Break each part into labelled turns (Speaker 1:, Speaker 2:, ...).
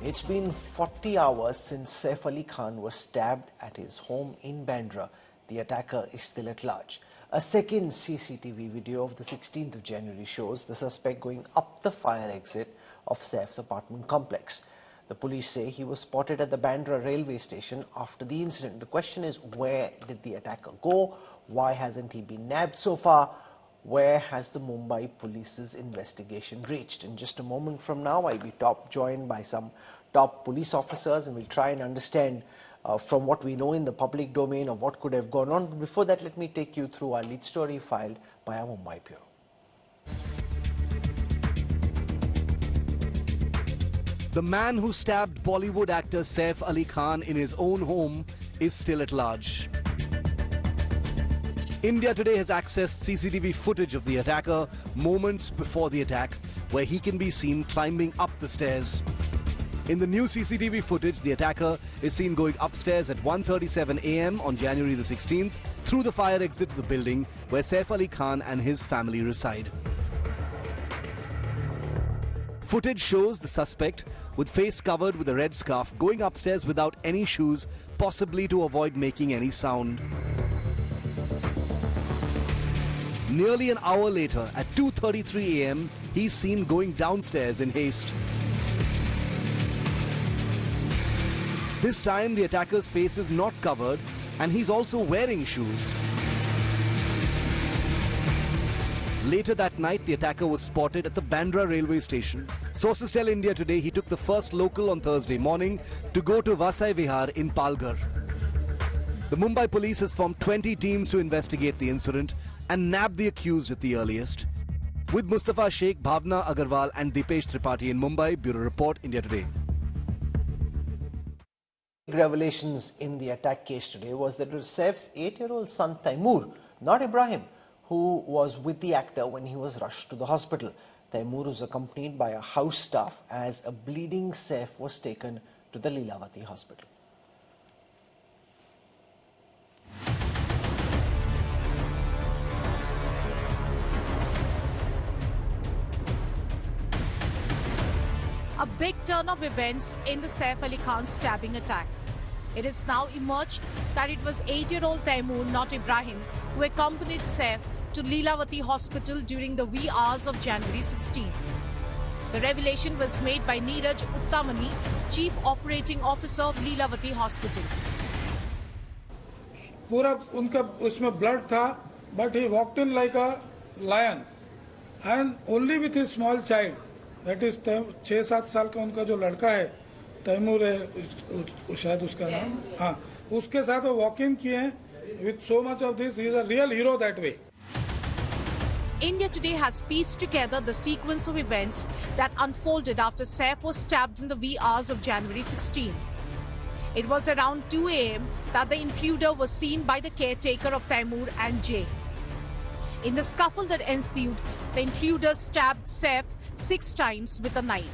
Speaker 1: It's been 40 hours since Saif Ali Khan was stabbed at his home in Bandra. The attacker is still at large. A second CCTV video of the 16th of January shows the suspect going up the fire exit of Saif's apartment complex. The police say he was spotted at the Bandra railway station after the incident. The question is, where did the attacker go? Why hasn't he been nabbed so far? Where has the Mumbai police's investigation reached? In just a moment from now, I'll be joined by some top police officers, and we'll try and understand from what we know in the public domain of what could have gone on. But before that, let me take you through our lead story filed by our Mumbai bureau.
Speaker 2: The man who stabbed Bollywood actor Saif Ali Khan in his own home is still at large. India Today has accessed CCTV footage of the attacker moments before the attack, where he can be seen climbing up the stairs. In the new CCTV footage, the attacker is seen going upstairs at 1:37 a.m. on January the 16th through the fire exit of the building where Saif Ali Khan and his family reside. Footage shows the suspect, with face covered with a red scarf, going upstairs without any shoes, possibly to avoid making any sound. Nearly an hour later, at 2:33 a.m., he's seen going downstairs in haste. This time, the attacker's face is not covered, and he's also wearing shoes. Later that night, the attacker was spotted at the Bandra railway station. Sources tell India Today he took the first local on Thursday morning to go to Vasai Vihar in Palghar. The Mumbai police has formed 20 teams to investigate the incident and nab the accused at the earliest. With Mustafa Sheikh, Bhavna Agarwal and Dipesh Tripathi in Mumbai, Bureau Report, India Today.
Speaker 1: Revelations in the attack case today was that it was Saif's 8-year-old son Taimur, not Ibrahim, who was with the actor when he was rushed to the hospital. Taimur was accompanied by a house staff as a bleeding Saif was taken to the Lilavati hospital.
Speaker 3: A big turn of events in the Saif Ali Khan stabbing attack. It is now emerged that it was 8-year-old Taimur, not Ibrahim, who accompanied Saif to Lilavati hospital during the wee hours of January 16. The revelation was made by Neeraj Uttamani, Chief Operating Officer of Lilavati Hospital.
Speaker 4: पूरा उनका उसमें blood था, but he walked in like a lion, and only with his small child. That is 6-7 साल का उनका जो लड़का है, तैमूर है शायद उसका नाम, हाँ, उसके साथ वो walk in किए हैं. With so much of this, he is a real hero that way.
Speaker 3: India Today has pieced together the sequence of events that unfolded after Saif was stabbed in the wee hours of January 16. It was around 2 a.m. that the intruder was seen by the caretaker of Taimur and Jay. In the scuffle that ensued, the intruder stabbed Saif 6 times with a knife.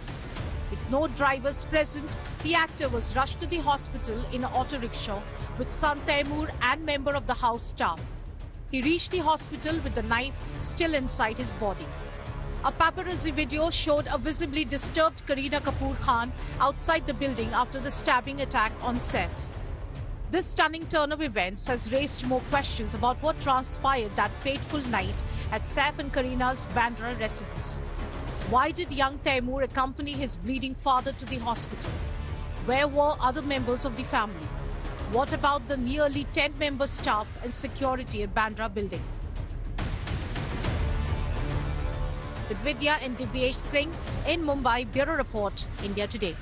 Speaker 3: With no drivers present, the actor was rushed to the hospital in an auto rickshaw with son Taimur and member of the house staff. He reached the hospital with the knife still inside his body. A paparazzi video showed a visibly disturbed Kareena Kapoor Khan outside the building after the stabbing attack on Saif. This stunning turn of events has raised more questions about what transpired that fateful night at Saif and Kareena's Bandra residence. Why did young Taimur accompany his bleeding father to the hospital? Where were other members of the family? What about the nearly 10-member staff and security at Bandra building? With Vidya and Divyesh Singh in Mumbai, Bureau Report, India Today.